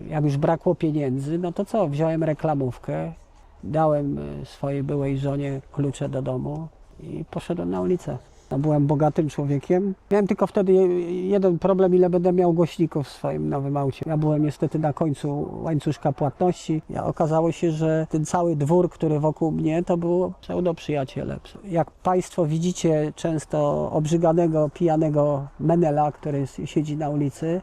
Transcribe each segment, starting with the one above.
Jak już brakło pieniędzy, no to co, wziąłem reklamówkę, dałem swojej byłej żonie klucze do domu i poszedłem na ulicę. No, byłem bogatym człowiekiem. Miałem tylko wtedy jeden problem, ile będę miał głośników w swoim nowym aucie. Ja byłem niestety na końcu łańcuszka płatności. Okazało się, że ten cały dwór, który wokół mnie, to było pseudo-przyjaciele. Jak Państwo widzicie często obrzyganego, pijanego menela, który siedzi na ulicy,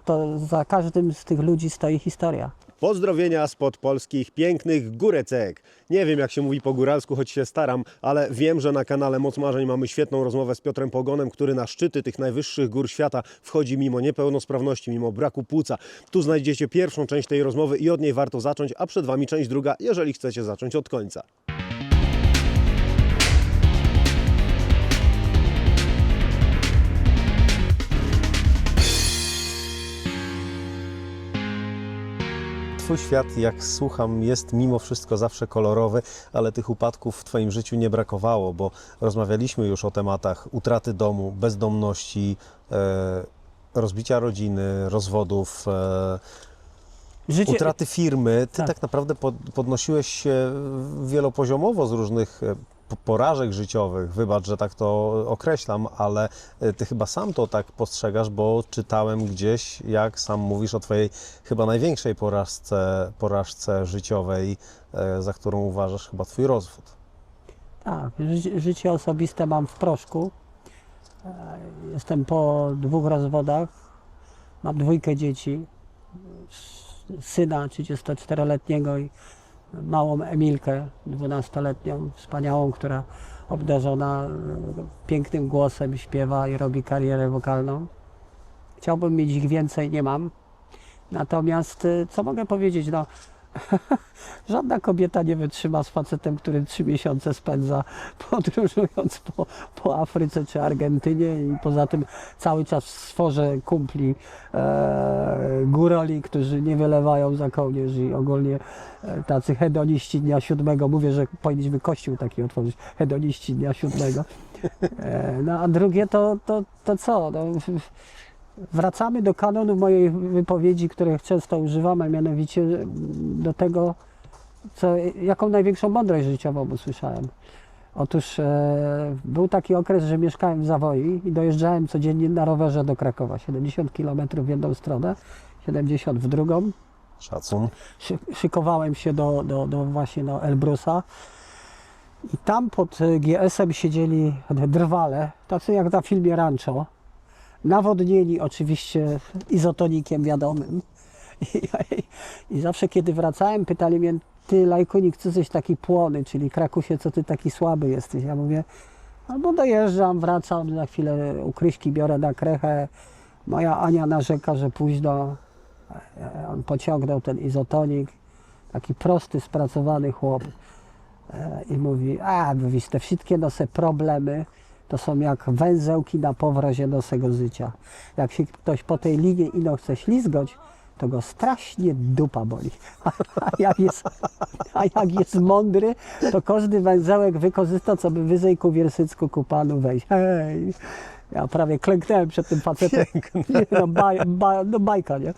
to za każdym z tych ludzi stoi historia. Pozdrowienia spod polskich pięknych Górecek. Nie wiem, jak się mówi po góralsku, choć się staram, ale wiem, że na kanale Moc Marzeń mamy świetną rozmowę z Piotrem Pogonem, który na szczyty tych najwyższych gór świata wchodzi mimo niepełnosprawności, mimo braku płuca. Tu znajdziecie pierwszą część tej rozmowy i od niej warto zacząć, a przed Wami część druga, jeżeli chcecie zacząć od końca. Twój świat, jak słucham, jest mimo wszystko zawsze kolorowy, ale tych upadków w Twoim życiu nie brakowało, bo rozmawialiśmy już o tematach utraty domu, bezdomności, rozbicia rodziny, rozwodów, utraty firmy. Ty tak naprawdę podnosiłeś się wielopoziomowo z różnych porażek życiowych. Wybacz, że tak to określam, ale Ty chyba sam to tak postrzegasz, bo czytałem gdzieś, jak sam mówisz o Twojej chyba największej porażce życiowej, za którą uważasz chyba Twój rozwód. Tak, życie osobiste mam w proszku. Jestem po 2 rozwodach. Mam 2 dzieci. Syna 34-letniego i małą Emilkę 12-letnią, wspaniałą, która obdarzona pięknym głosem śpiewa i robi karierę wokalną. Chciałbym mieć ich więcej, nie mam. Natomiast co mogę powiedzieć? No, żadna kobieta nie wytrzyma z facetem, który 3 miesiące spędza podróżując po Afryce czy Argentynie i poza tym cały czas w sforze kumpli górali, którzy nie wylewają za kołnierz i ogólnie tacy hedoniści dnia 7. Mówię, że powinniśmy kościół taki otworzyć, hedoniści dnia 7. No a drugie to co? No, wracamy do kanonu mojej wypowiedzi, których często używam, a mianowicie do tego, jaką największą mądrość życiową usłyszałem. Otóż był taki okres, że mieszkałem w Zawoi i dojeżdżałem codziennie na rowerze do Krakowa. 70 km w jedną stronę, 70 w drugą. Szacun. Szykowałem się właśnie do Elbrusa. I tam pod GS-em siedzieli drwale, tacy jak na filmie Rancho. Nawodnieni oczywiście izotonikiem wiadomym. I zawsze kiedy wracałem, pytali mnie: ty lajkonik, co jesteś taki płony, czyli Krakusie, co ty taki słaby jesteś? Ja mówię: albo dojeżdżam, wracam, za chwilę ukryśki biorę na krechę. Moja Ania narzeka, że późno. On pociągnął ten izotonik, taki prosty, spracowany chłop. I mówi: mówisz, te wszystkie nasze problemy to są jak węzełki na powrozie naszego życia. Jak się ktoś po tej linie ino chce ślizgać, to go strasznie dupa boli. A jak jest mądry, to każdy węzełek wykorzysta, co by wyżej ku Wiersycku, ku Panu wejść. Hej! Ja prawie klęknąłem przed tym facetem. No bajka, nie?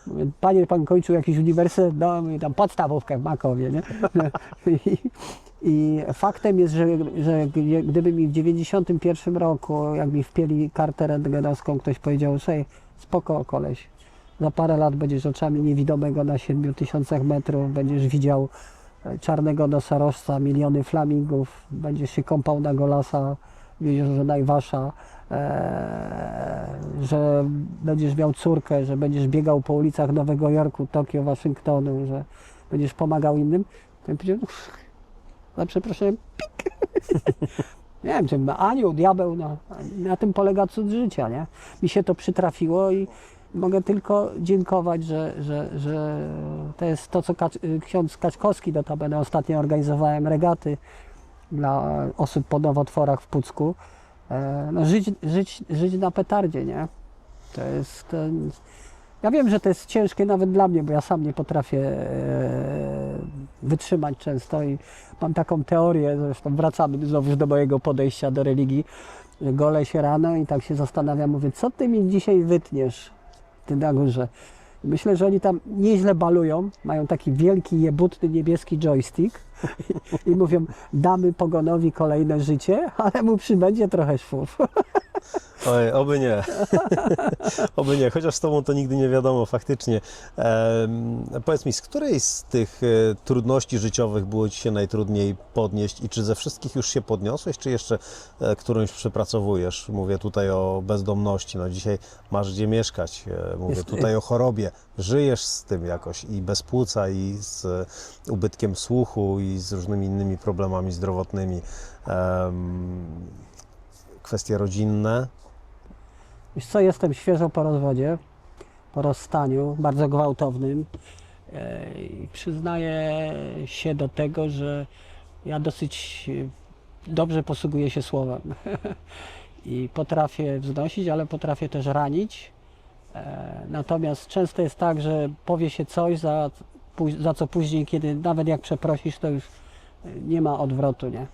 Mówię: panie, pan kończył jakiś uniwersytet? No, mówię, tam podstawówkę w Makowie, nie? I faktem jest, że gdyby mi w 91 roku, jak mi wpięli kartę rentgenowską, ktoś powiedział: słuchaj, spoko koleś, za parę lat będziesz oczami niewidomego na 7000 metrów, będziesz widział czarnego nosorożca, miliony flamingów, będziesz się kąpał na Golasa w jeziorze Najwasza, że będziesz miał córkę, że będziesz biegał po ulicach Nowego Jorku, Tokio, Waszyngtonu, że będziesz pomagał innym, to ja powiedziałem: za przeproszeniem, pik. Nie wiem, czy anioł, diabeł, no, na tym polega cud życia, nie? Mi się to przytrafiło i mogę tylko dziękować, że to jest to, co ksiądz Kaczkowski, notabene ostatnio organizowałem regaty dla osób po nowotworach w Pucku. No, żyć na petardzie, nie? To jest... Ja wiem, że to jest ciężkie nawet dla mnie, bo ja sam nie potrafię wytrzymać często i mam taką teorię, zresztą wracamy znowu do mojego podejścia do religii, że golę się rano i tak się zastanawiam, mówię: co ty mi dzisiaj wytniesz, ty na górze? Myślę, że oni tam nieźle balują, mają taki wielki, jebutny niebieski joystick i mówią, damy Pogonowi kolejne życie, ale mu przybędzie trochę szwów. Oj, oby nie. Oby nie, chociaż z Tobą to nigdy nie wiadomo, faktycznie. Powiedz mi, z której z tych trudności życiowych było Ci się najtrudniej podnieść i czy ze wszystkich już się podniosłeś, czy jeszcze którąś przepracowujesz? Mówię tutaj o bezdomności, no dzisiaj masz gdzie mieszkać, mówię tutaj o chorobie, żyjesz z tym jakoś i bez płuca, i z ubytkiem słuchu, i z różnymi innymi problemami zdrowotnymi. Kwestie rodzinne. Wiesz co, jestem świeżo po rozwodzie, po rozstaniu, bardzo gwałtownym. I przyznaję się do tego, że ja dosyć dobrze posługuję się słowem. I potrafię wznosić, ale potrafię też ranić. Natomiast często jest tak, że powie się coś, za co później, kiedy nawet jak przeprosisz, to już nie ma odwrotu, nie?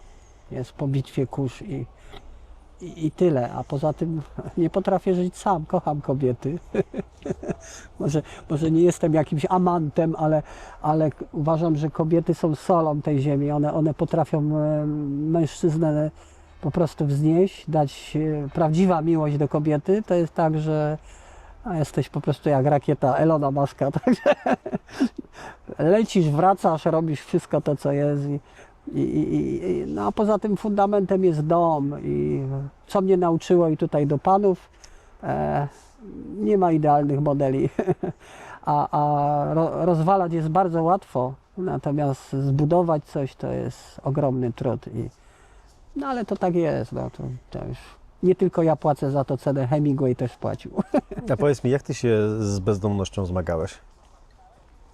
Jest po bitwie kurz i tyle, a poza tym nie potrafię żyć sam, kocham kobiety. może nie jestem jakimś amantem, ale uważam, że kobiety są solą tej ziemi, one potrafią mężczyznę po prostu wznieść, dać prawdziwa miłość do kobiety, to jest tak, że jesteś po prostu jak rakieta Elona Muska, także lecisz, wracasz, robisz wszystko to, co jest. No a poza tym fundamentem jest dom i co mnie nauczyło i tutaj do panów, nie ma idealnych modeli, rozwalać jest bardzo łatwo, natomiast zbudować coś to jest ogromny trud. No ale to tak jest, no, to już nie tylko ja płacę za to cenę, Hemingway też płacił. A powiedz mi, jak Ty się z bezdomnością zmagałeś?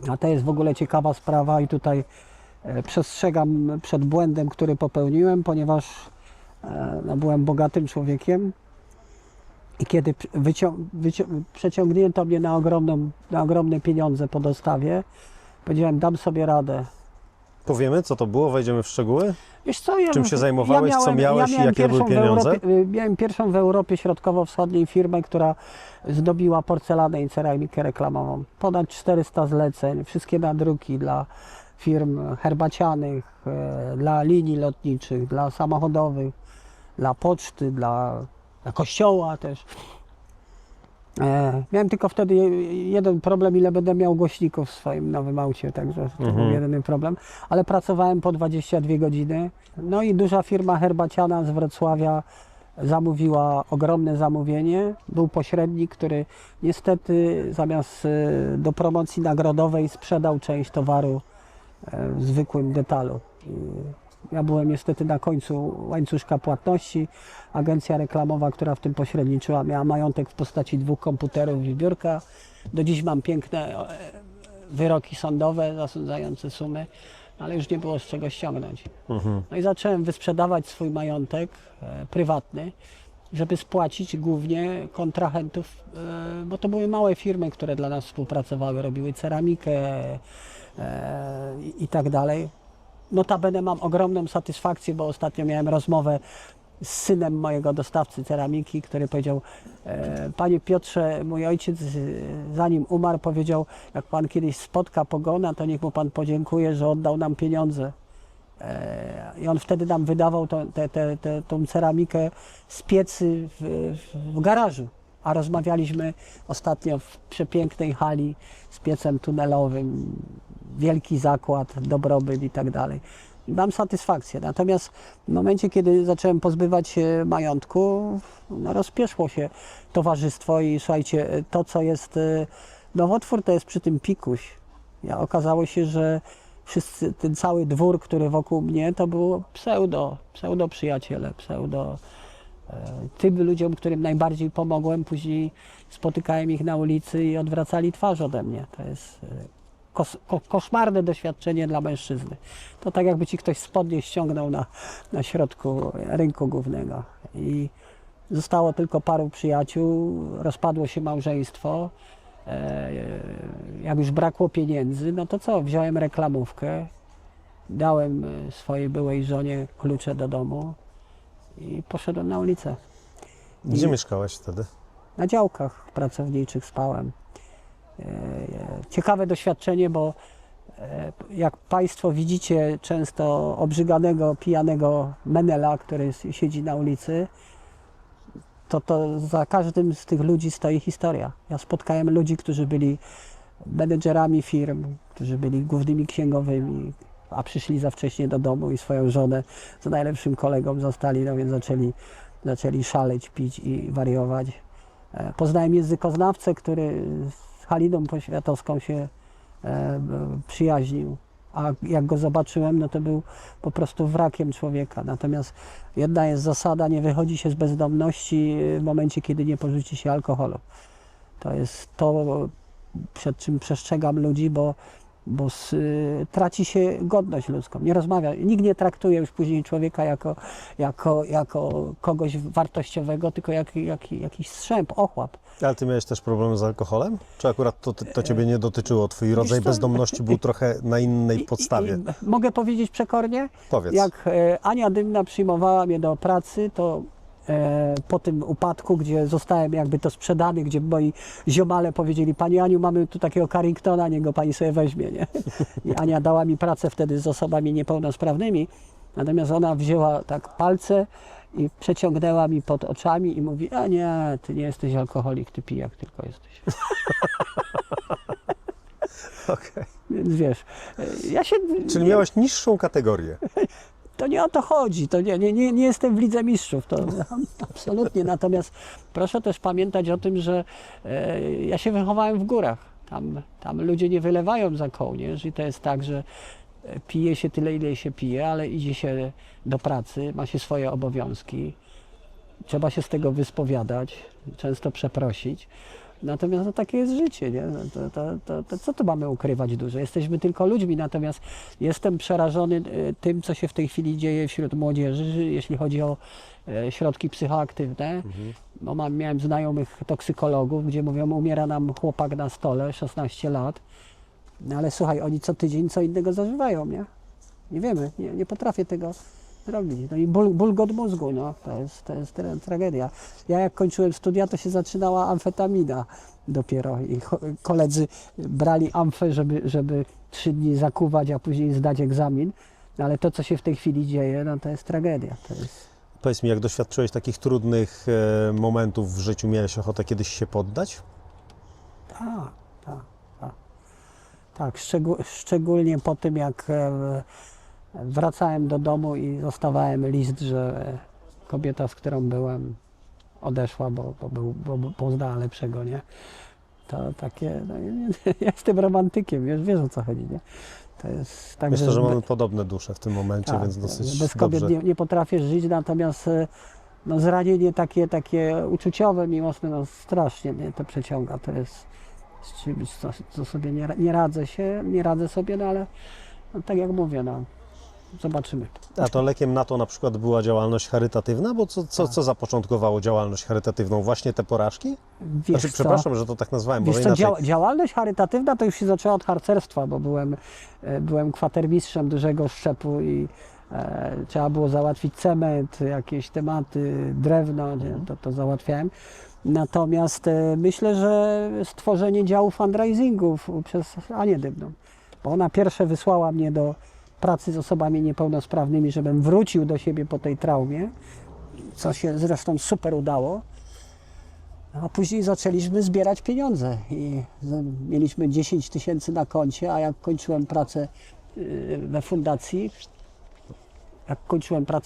A to jest w ogóle ciekawa sprawa i tutaj przestrzegam przed błędem, który popełniłem, ponieważ no, byłem bogatym człowiekiem i kiedy przeciągnięto mnie na ogromne pieniądze po dostawie, powiedziałem, dam sobie radę. Powiemy, co to było? Wejdziemy w szczegóły? Wiesz co, Czym się zajmowałeś, co miałeś i jakie to były pieniądze? Miałem pierwszą w Europie Środkowo-Wschodniej firmę, która zdobiła porcelanę i ceramikę reklamową. Ponad 400 zleceń, wszystkie nadruki dla firm herbacianych, dla linii lotniczych, dla samochodowych, dla poczty, dla kościoła też. Miałem tylko wtedy jeden problem, ile będę miał głośników w swoim nowym aucie, także to był jedyny problem, ale pracowałem po 22 godziny. No i duża firma herbaciana z Wrocławia zamówiła ogromne zamówienie. Był pośrednik, który niestety zamiast do promocji nagrodowej sprzedał część towaru w zwykłym detalu. Ja byłem niestety na końcu łańcuszka płatności. Agencja reklamowa, która w tym pośredniczyła, miała majątek w postaci 2 komputerów i biurka. Do dziś mam piękne wyroki sądowe zasądzające sumy, ale już nie było z czego ściągnąć. No i zacząłem wysprzedawać swój majątek prywatny, żeby spłacić głównie kontrahentów, bo to były małe firmy, które dla nas współpracowały, robiły ceramikę i tak dalej. Notabene mam ogromną satysfakcję, bo ostatnio miałem rozmowę z synem mojego dostawcy ceramiki, który powiedział, panie Piotrze, mój ojciec zanim umarł powiedział, jak pan kiedyś spotka Pogona, to niech mu pan podziękuje, że oddał nam pieniądze. I on wtedy nam wydawał tą ceramikę z piecy w garażu. A rozmawialiśmy ostatnio w przepięknej hali z piecem tunelowym, wielki zakład, dobrobyt i tak dalej. Mam satysfakcję. Natomiast w momencie, kiedy zacząłem pozbywać się majątku, no rozpieszło się towarzystwo i słuchajcie, to co jest nowotwór, to jest przy tym pikuś. Okazało się, że wszyscy, ten cały dwór, który wokół mnie, to było pseudo przyjaciele, tym ludziom, którym najbardziej pomogłem, później spotykałem ich na ulicy i odwracali twarz ode mnie. To jest koszmarne doświadczenie dla mężczyzny. To tak jakby ci ktoś spodnie ściągnął na środku rynku głównego. I zostało tylko paru przyjaciół, rozpadło się małżeństwo. Jak już brakło pieniędzy, no to co? Wziąłem reklamówkę, dałem swojej byłej żonie klucze do domu i poszedłem na ulicę. Gdzie mieszkałeś wtedy? Na działkach pracowniczych spałem. ciekawe doświadczenie, bo jak Państwo widzicie często obrzyganego, pijanego menela, który siedzi na ulicy, to za każdym z tych ludzi stoi historia. Ja spotkałem ludzi, którzy byli menedżerami firm, którzy byli głównymi księgowymi, a przyszli za wcześnie do domu i swoją żonę z najlepszym kolegą zostali, no więc zaczęli szaleć, pić i wariować. Poznałem językoznawcę, który z Haliną Poświatowską się przyjaźnił, a jak go zobaczyłem, no to był po prostu wrakiem człowieka. Natomiast jedna jest zasada, nie wychodzi się z bezdomności w momencie, kiedy nie porzuci się alkoholu. To jest to, przed czym przestrzegam ludzi, bo traci się godność ludzką. Nie rozmawia, nikt nie traktuje już później człowieka jako kogoś wartościowego, tylko jakiś strzęp, ochłap. Ale ty miałeś też problemy z alkoholem? Czy akurat to ciebie nie dotyczyło? Twój rodzaj bezdomności był trochę na innej podstawie? Mogę powiedzieć przekornie? Powiedz. Jak Ania Dymna przyjmowała mnie do pracy, to po tym upadku, gdzie zostałem jakby to sprzedany, gdzie moi ziomale powiedzieli: Pani Aniu, mamy tu takiego Carringtona, niech go Pani sobie weźmie, nie? I Ania dała mi pracę wtedy z osobami niepełnosprawnymi, natomiast ona wzięła tak palce i przeciągnęła mi pod oczami i mówi: a nie, ty nie jesteś alkoholik, ty pijak tylko jesteś. Okay. Więc wiesz, ja się... Czyli miałeś niższą kategorię. To nie o to chodzi, to nie jestem w Lidze Mistrzów, to absolutnie. Natomiast proszę też pamiętać o tym, że ja się wychowałem w górach. Tam ludzie nie wylewają za kołnierz i to jest tak, że pije się tyle, ile się pije, ale idzie się do pracy, ma się swoje obowiązki. Trzeba się z tego wyspowiadać, często przeprosić. Natomiast no, takie jest życie, nie? To co tu mamy ukrywać dużo? Jesteśmy tylko ludźmi, natomiast jestem przerażony tym, co się w tej chwili dzieje wśród młodzieży, jeśli chodzi o środki psychoaktywne. Bo miałem znajomych toksykologów, gdzie mówią: umiera nam chłopak na stole, 16 lat. No ale słuchaj, oni co tydzień co innego zażywają, nie? Nie wiemy, nie potrafię tego zrobić. No i ból od mózgu, no, to jest tragedia. Ja jak kończyłem studia, to się zaczynała amfetamina dopiero i koledzy brali amfę, żeby 3 dni zakuwać, a później zdać egzamin. No, ale to, co się w tej chwili dzieje, no to jest tragedia. Powiedz mi, jak doświadczyłeś takich trudnych momentów w życiu, miałeś ochotę kiedyś się poddać? Tak, szczególnie po tym, jak wracałem do domu i zostawałem list, że kobieta, z którą byłem, odeszła, bo poznała lepszego, nie? To takie, no, ja jestem romantykiem, wiesz o co chodzi, nie? To jest tak, myślę, że mamy podobne dusze w tym momencie, tak, więc dosyć bez kobiet dobrze. nie potrafię żyć, natomiast no, zranienie takie uczuciowe, miłosne, no strasznie mnie to przeciąga. To jest z czymś, co sobie nie radzę sobie, no ale no, tak jak mówię, no, zobaczymy. A to lekiem na to na przykład była działalność charytatywna? Bo co zapoczątkowało działalność charytatywną? Właśnie te porażki? Znaczy, przepraszam, że to tak nazwałem, może inaczej. Działalność charytatywna to już się zaczęła od harcerstwa, bo byłem kwatermistrzem dużego szczepu i trzeba było załatwić cement, jakieś tematy, drewno, to załatwiałem. Natomiast myślę, że stworzenie działu fundraisingów przez Anię Dymną, bo ona pierwsze wysłała mnie do pracy z osobami niepełnosprawnymi, żebym wrócił do siebie po tej traumie, co się zresztą super udało. A później zaczęliśmy zbierać pieniądze i mieliśmy 10 000 na koncie, a jak kończyłem pracę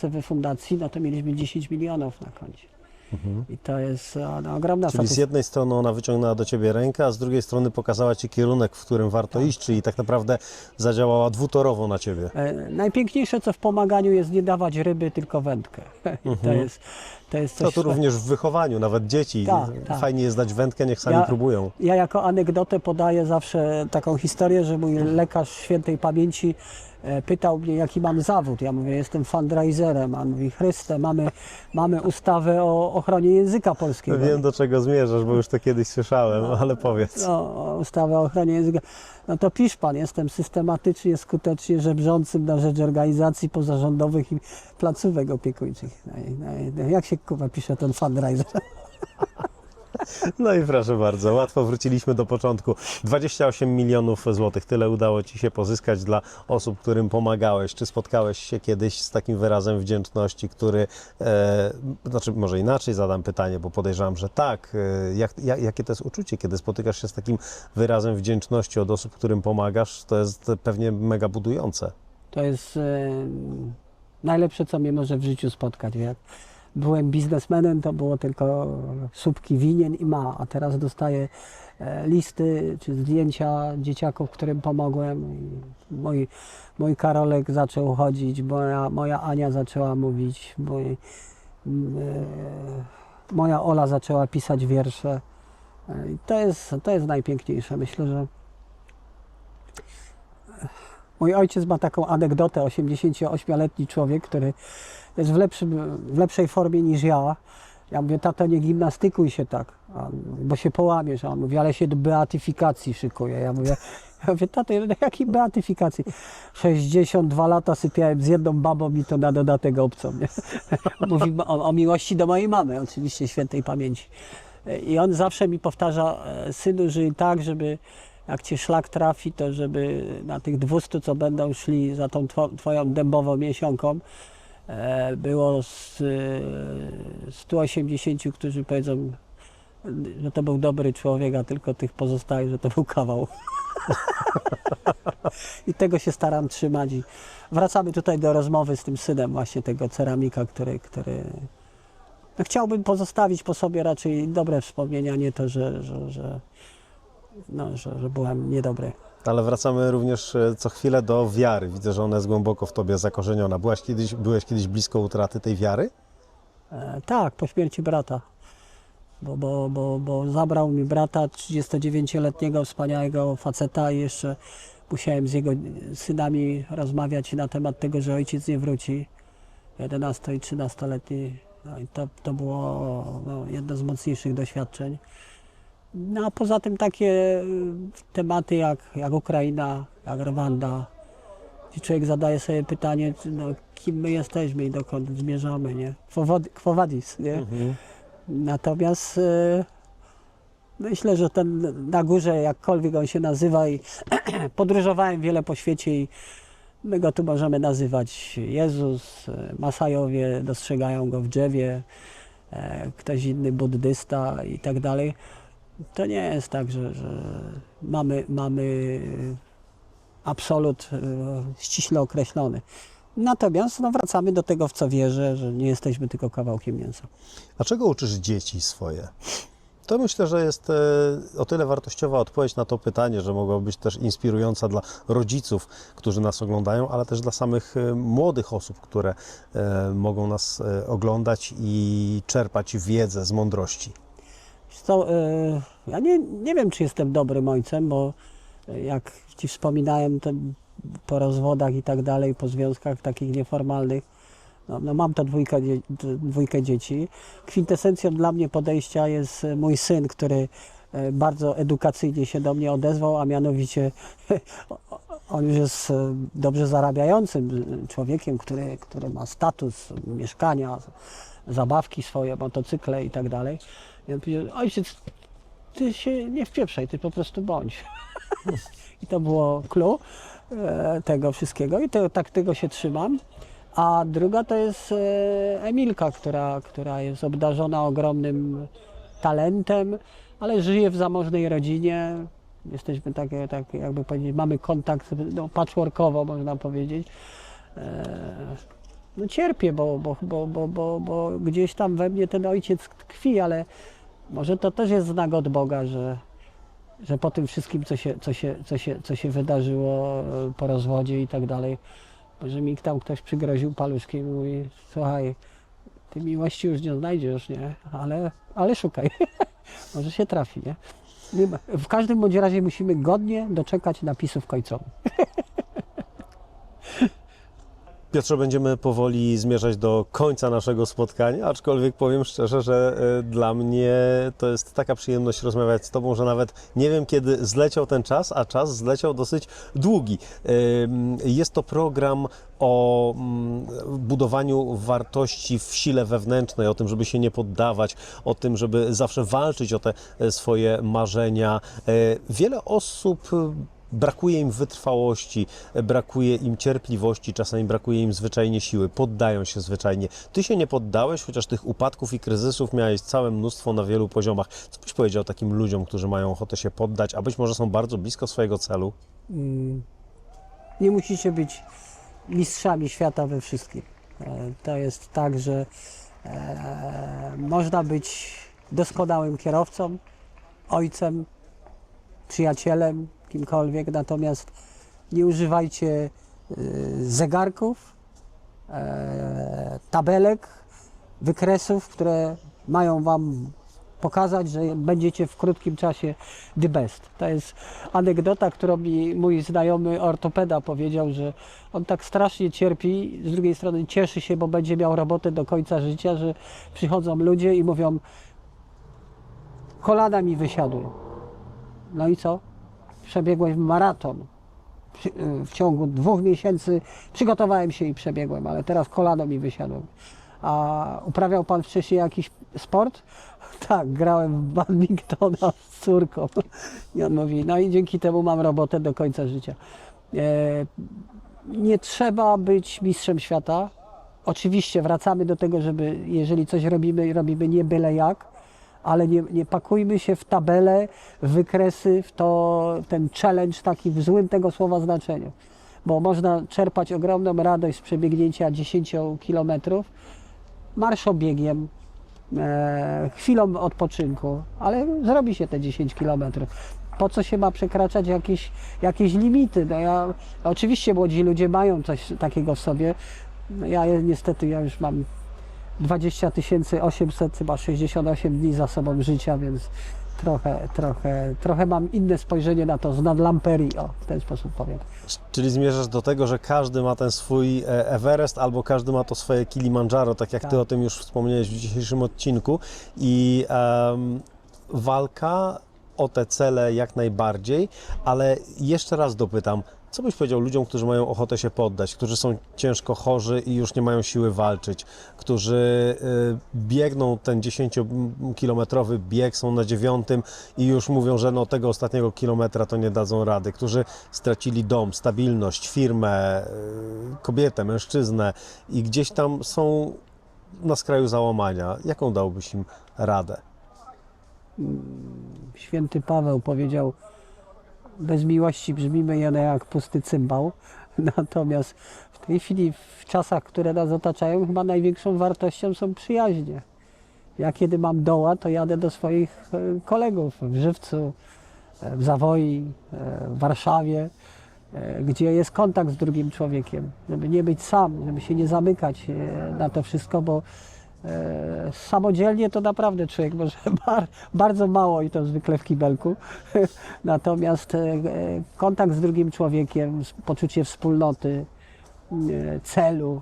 we fundacji, no to mieliśmy 10 milionów na koncie. I to jest ogromna Czyli z jednej strony ona wyciągnęła do Ciebie rękę, a z drugiej strony pokazała Ci kierunek, w którym warto iść, czyli tak naprawdę zadziałała dwutorowo na Ciebie. Najpiękniejsze, co w pomaganiu, jest nie dawać ryby, tylko wędkę. To jest coś... To również w wychowaniu, nawet dzieci. Tak. Fajnie jest dać wędkę, niech sami próbują. Ja jako anegdotę podaję zawsze taką historię, że mój lekarz świętej pamięci pytał mnie, jaki mam zawód. Ja mówię: jestem fundraiserem. A on mówi: Chryste, mamy ustawę o ochronie języka polskiego. Wiem, do czego zmierzasz, bo już to kiedyś słyszałem, ale powiedz. Ustawę o ochronie języka. No to pisz pan, jestem systematycznie, skutecznie żebrzącym na rzecz organizacji pozarządowych i placówek opiekuńczych. Jak się pisze ten fundraiser? No i proszę bardzo, łatwo wróciliśmy do początku. 28 milionów złotych, tyle udało Ci się pozyskać dla osób, którym pomagałeś. Czy spotkałeś się kiedyś z takim wyrazem wdzięczności, który, znaczy może inaczej zadam pytanie, bo podejrzewam, że tak. Jakie to jest uczucie, kiedy spotykasz się z takim wyrazem wdzięczności od osób, którym pomagasz? To jest pewnie mega budujące. To jest najlepsze, co mnie może w życiu spotkać. Jak byłem biznesmenem, to było tylko słupki winien i a teraz dostaję listy czy zdjęcia dzieciaków, którym pomogłem. I mój Karolek zaczął chodzić, moja Ania zaczęła mówić, moja Ola zaczęła pisać wiersze. I to jest najpiękniejsze. Myślę, że mój ojciec ma taką anegdotę, 88-letni człowiek, który jest w lepszej formie niż ja. Ja mówię, tato, nie gimnastykuj się tak, bo się połamiesz. A on mówi, ale się do beatyfikacji szykuje. Ja mówię, tato, jakiej beatyfikacji? 62 lata sypiałem z jedną babą i to na dodatek obcą. Nie? Mówi o miłości do mojej mamy, oczywiście świętej pamięci. I on zawsze mi powtarza, synu, żyj tak, żeby jak cię szlak trafi, to żeby na tych 200, co będą szli za tą twoją dębową miesiąką, było 180, którzy powiedzą, że to był dobry człowiek, a tylko tych pozostałych, że to był kawał. I tego się staram trzymać. I wracamy tutaj do rozmowy z tym synem właśnie tego ceramika, który no, chciałbym pozostawić po sobie raczej dobre wspomnienia, nie to, że byłem niedobry. Ale wracamy również co chwilę do wiary. Widzę, że ona jest głęboko w Tobie zakorzeniona. Byłeś kiedyś blisko utraty tej wiary? Tak, po śmierci brata. Bo zabrał mi brata, 39-letniego, wspaniałego faceta i jeszcze musiałem z jego synami rozmawiać na temat tego, że ojciec nie wróci. 11- i 13-letni. No i to było jedno z mocniejszych doświadczeń. No a poza tym takie tematy jak Ukraina, jak Rwanda, gdzie człowiek zadaje sobie pytanie, kim my jesteśmy i dokąd zmierzamy, nie? Quo vadis, nie? Mhm. Natomiast myślę, że ten na górze, jakkolwiek on się nazywa i podróżowałem wiele po świecie i my go tu możemy nazywać Jezus, Masajowie dostrzegają go w drzewie, ktoś inny buddysta i tak dalej. To nie jest tak, że mamy absolut ściśle określony. Natomiast wracamy do tego, w co wierzę, że nie jesteśmy tylko kawałkiem mięsa. A czego uczysz dzieci swoje? To myślę, że jest o tyle wartościowa odpowiedź na to pytanie, że mogła być też inspirująca dla rodziców, którzy nas oglądają, ale też dla samych młodych osób, które mogą nas oglądać i czerpać wiedzę z mądrości. Ja nie wiem, czy jestem dobrym ojcem, bo jak Ci wspominałem, to po rozwodach i tak dalej, po związkach takich nieformalnych, mam to dwójkę dzieci. Kwintesencją dla mnie podejścia jest mój syn, który bardzo edukacyjnie się do mnie odezwał, a mianowicie on już jest dobrze zarabiającym człowiekiem, który ma status mieszkania, zabawki swoje, motocykle i tak dalej. I on powiedział, ojciec, ty się nie wpieprzaj, ty po prostu bądź. I to było clue tego wszystkiego i tego się trzymam. A druga to jest Emilka, która jest obdarzona ogromnym talentem, ale żyje w zamożnej rodzinie. Jesteśmy tak jakby powiedzieć, mamy kontakt patchworkowo, można powiedzieć. Cierpię, bo gdzieś tam we mnie ten ojciec tkwi, ale może to też jest znak od Boga, że po tym wszystkim, co się wydarzyło po rozwodzie i tak dalej, że mi tam ktoś przygroził paluszkiem i mówi, słuchaj, ty miłości już nie znajdziesz, nie? Ale szukaj, może się trafi, nie? W każdym bądź razie musimy godnie doczekać napisów końcowych. Piotrze, będziemy powoli zmierzać do końca naszego spotkania, aczkolwiek powiem szczerze, że dla mnie to jest taka przyjemność rozmawiać z Tobą, że nawet nie wiem, kiedy zleciał ten czas, a czas zleciał dosyć długi. Jest to program o budowaniu wartości w sile wewnętrznej, o tym, żeby się nie poddawać, o tym, żeby zawsze walczyć o te swoje marzenia. Wiele osób brakuje im wytrwałości, brakuje im cierpliwości, czasami brakuje im zwyczajnie siły, poddają się zwyczajnie. Ty się nie poddałeś, chociaż tych upadków i kryzysów miałeś całe mnóstwo na wielu poziomach. Co byś powiedział takim ludziom, którzy mają ochotę się poddać, a być może są bardzo blisko swojego celu? Nie musicie być mistrzami świata we wszystkim. To jest tak, że można być doskonałym kierowcą, ojcem, przyjacielem, kimkolwiek, natomiast nie używajcie zegarków, tabelek, wykresów, które mają Wam pokazać, że będziecie w krótkim czasie the best. To jest anegdota, którą mi mój znajomy ortopeda powiedział, że on tak strasznie cierpi, z drugiej strony cieszy się, bo będzie miał robotę do końca życia, że przychodzą ludzie i mówią: kolana mi wysiadły. No i co? Przebiegłem maraton. W ciągu 2 miesięcy przygotowałem się i przebiegłem, ale teraz kolano mi wysiadło. A uprawiał Pan wcześniej jakiś sport? Tak, grałem w badmintona z córką. I on mówi: no i dzięki temu mam robotę do końca życia. Nie trzeba być mistrzem świata. Oczywiście wracamy do tego, żeby jeżeli coś robimy, robimy nie byle jak, ale nie pakujmy się w tabele, w wykresy, w ten challenge taki w złym tego słowa znaczeniu. Bo można czerpać ogromną radość z przebiegnięcia 10 kilometrów marszobiegiem, chwilą odpoczynku, ale zrobi się te 10 kilometrów. Po co się ma przekraczać jakieś limity? No oczywiście młodzi ludzie mają coś takiego w sobie. Ja niestety już mam 20 800, chyba 68 dni za sobą życia, więc trochę mam inne spojrzenie na to z nadlamperii, o, w ten sposób powiem. Czyli zmierzasz do tego, że każdy ma ten swój Everest albo każdy ma to swoje Kilimandżaro, tak jak Ty o tym już wspomniałeś w dzisiejszym odcinku, i walka o te cele jak najbardziej, ale jeszcze raz dopytam, co byś powiedział ludziom, którzy mają ochotę się poddać, którzy są ciężko chorzy i już nie mają siły walczyć, którzy biegną ten 10-kilometrowy bieg, są na 9 i już mówią, że no tego ostatniego kilometra to nie dadzą rady, którzy stracili dom, stabilność, firmę, kobietę, mężczyznę i gdzieś tam są na skraju załamania. Jaką dałbyś im radę? Święty Paweł powiedział: bez miłości brzmimy jak pusty cymbał. Natomiast w tej chwili, w czasach, które nas otaczają, chyba największą wartością są przyjaźnie. Ja kiedy mam doła, to jadę do swoich kolegów w Żywcu, w Zawoi, w Warszawie, gdzie jest kontakt z drugim człowiekiem, żeby nie być sam, żeby się nie zamykać na to wszystko, bo samodzielnie to naprawdę człowiek może bardzo mało i to zwykle w kibelku. Natomiast kontakt z drugim człowiekiem, poczucie wspólnoty, celu,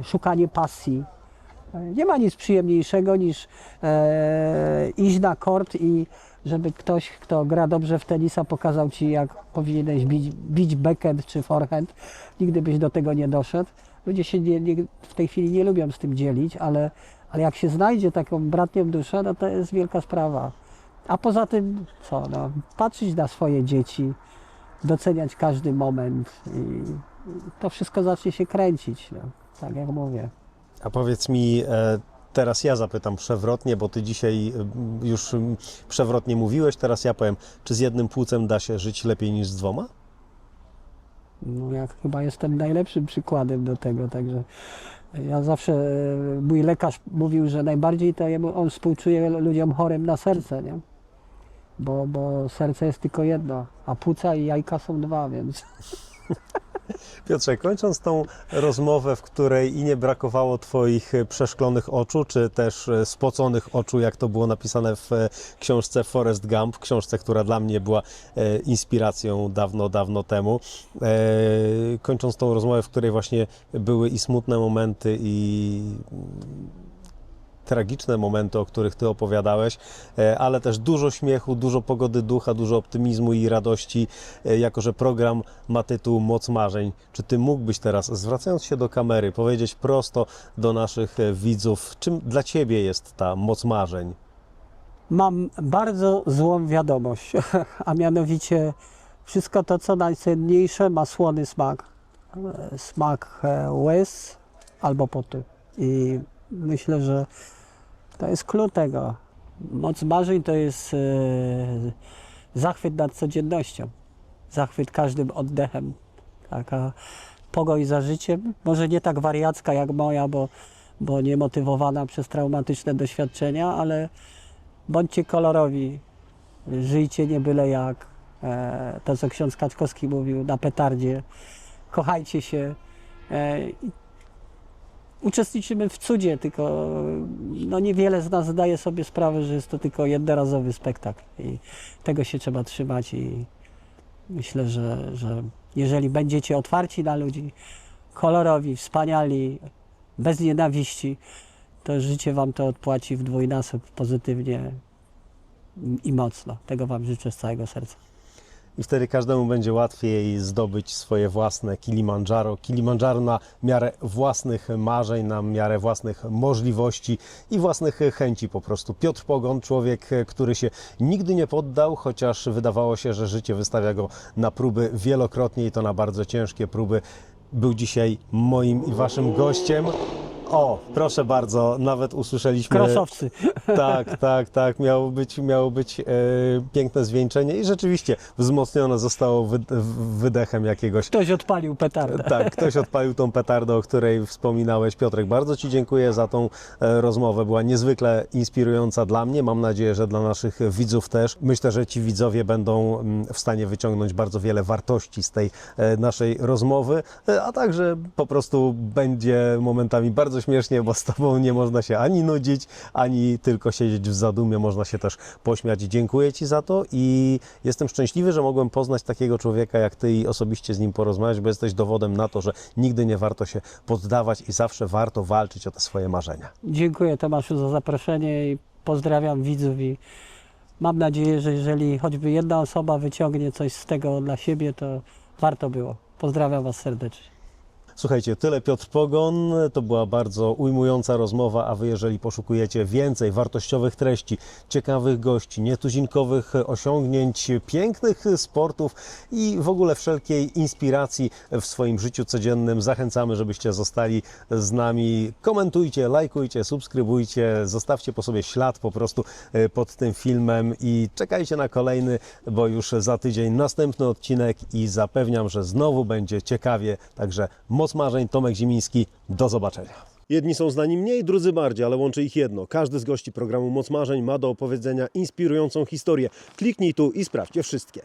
szukanie pasji. Nie ma nic przyjemniejszego niż iść na kort i żeby ktoś, kto gra dobrze w tenisa, pokazał Ci, jak powinieneś bić backhand czy forehand. Nigdy byś do tego nie doszedł. Ludzie się w tej chwili nie lubią z tym dzielić, ale jak się znajdzie taką bratnią duszę, no to jest wielka sprawa. A poza tym co? No, patrzeć na swoje dzieci, doceniać każdy moment i to wszystko zacznie się kręcić, no, tak jak mówię. A powiedz mi, teraz ja zapytam przewrotnie, bo Ty dzisiaj już przewrotnie mówiłeś, teraz ja powiem, czy z jednym płucem da się żyć lepiej niż z 2? No, ja chyba jestem najlepszym przykładem do tego, także ja zawsze, mój lekarz mówił, że najbardziej to on współczuje ludziom chorym na serce, nie? Bo serce jest tylko jedno, a płuca i jajka są 2, więc... Piotrze, kończąc tą rozmowę, w której i nie brakowało Twoich przeszklonych oczu, czy też spoconych oczu, jak to było napisane w książce Forrest Gump, książce, która dla mnie była inspiracją dawno, dawno temu. Kończąc tą rozmowę, w której właśnie były i smutne momenty, i tragiczne momenty, o których Ty opowiadałeś, ale też dużo śmiechu, dużo pogody ducha, dużo optymizmu i radości, jako że program ma tytuł Moc Marzeń. Czy Ty mógłbyś teraz, zwracając się do kamery, powiedzieć prosto do naszych widzów, czym dla Ciebie jest ta Moc Marzeń? Mam bardzo złą wiadomość, a mianowicie wszystko to, co najcenniejsze, ma słony smak. Smak łez albo potu. I myślę, że to jest klucz tego. Moc marzeń to jest zachwyt nad codziennością. Zachwyt każdym oddechem. Taka pogoń za życiem. Może nie tak wariacka jak moja, bo nie motywowana przez traumatyczne doświadczenia, ale bądźcie kolorowi. Żyjcie nie byle jak. To, co ksiądz Kaczkowski mówił, na petardzie. Kochajcie się. Uczestniczymy w cudzie, tylko no niewiele z nas zdaje sobie sprawę, że jest to tylko jednorazowy spektakl i tego się trzeba trzymać i myślę, że jeżeli będziecie otwarci na ludzi, kolorowi, wspaniali, bez nienawiści, to życie Wam to odpłaci w dwójnasób pozytywnie i mocno. Tego Wam życzę z całego serca. I wtedy każdemu będzie łatwiej zdobyć swoje własne Kilimandżaro. Kilimandżaro na miarę własnych marzeń, na miarę własnych możliwości i własnych chęci po prostu. Piotr Pogoń, człowiek, który się nigdy nie poddał, chociaż wydawało się, że życie wystawia go na próby wielokrotnie i to na bardzo ciężkie próby. Był dzisiaj moim i Waszym gościem. O, proszę bardzo, nawet usłyszeliśmy... Krosowcy. Tak, miało być piękne zwieńczenie i rzeczywiście wzmocnione zostało wydechem jakiegoś... Ktoś odpalił petardę. Tak, ktoś odpalił tą petardę, o której wspominałeś. Piotrek, bardzo Ci dziękuję za tą rozmowę. Była niezwykle inspirująca dla mnie. Mam nadzieję, że dla naszych widzów też. Myślę, że ci widzowie będą w stanie wyciągnąć bardzo wiele wartości z tej naszej rozmowy, a także po prostu będzie momentami bardzo śmiesznie, bo z Tobą nie można się ani nudzić, ani tylko siedzieć w zadumie, można się też pośmiać. Dziękuję Ci za to i jestem szczęśliwy, że mogłem poznać takiego człowieka jak Ty i osobiście z nim porozmawiać, bo jesteś dowodem na to, że nigdy nie warto się poddawać i zawsze warto walczyć o te swoje marzenia. Dziękuję Tomaszu za zaproszenie i pozdrawiam widzów i mam nadzieję, że jeżeli choćby jedna osoba wyciągnie coś z tego dla siebie, to warto było. Pozdrawiam Was serdecznie. Słuchajcie, tyle Piotr Pogoń, to była bardzo ujmująca rozmowa, a Wy jeżeli poszukujecie więcej wartościowych treści, ciekawych gości, nietuzinkowych osiągnięć, pięknych sportów i w ogóle wszelkiej inspiracji w swoim życiu codziennym, zachęcamy, żebyście zostali z nami. Komentujcie, lajkujcie, subskrybujcie, zostawcie po sobie ślad po prostu pod tym filmem i czekajcie na kolejny, bo już za tydzień następny odcinek i zapewniam, że znowu będzie ciekawie, także Moc Marzeń, Tomek Zimiński. Do zobaczenia. Jedni są znani mniej, drudzy bardziej, ale łączy ich jedno. Każdy z gości programu Moc Marzeń ma do opowiedzenia inspirującą historię. Kliknij tu i sprawdźcie wszystkie.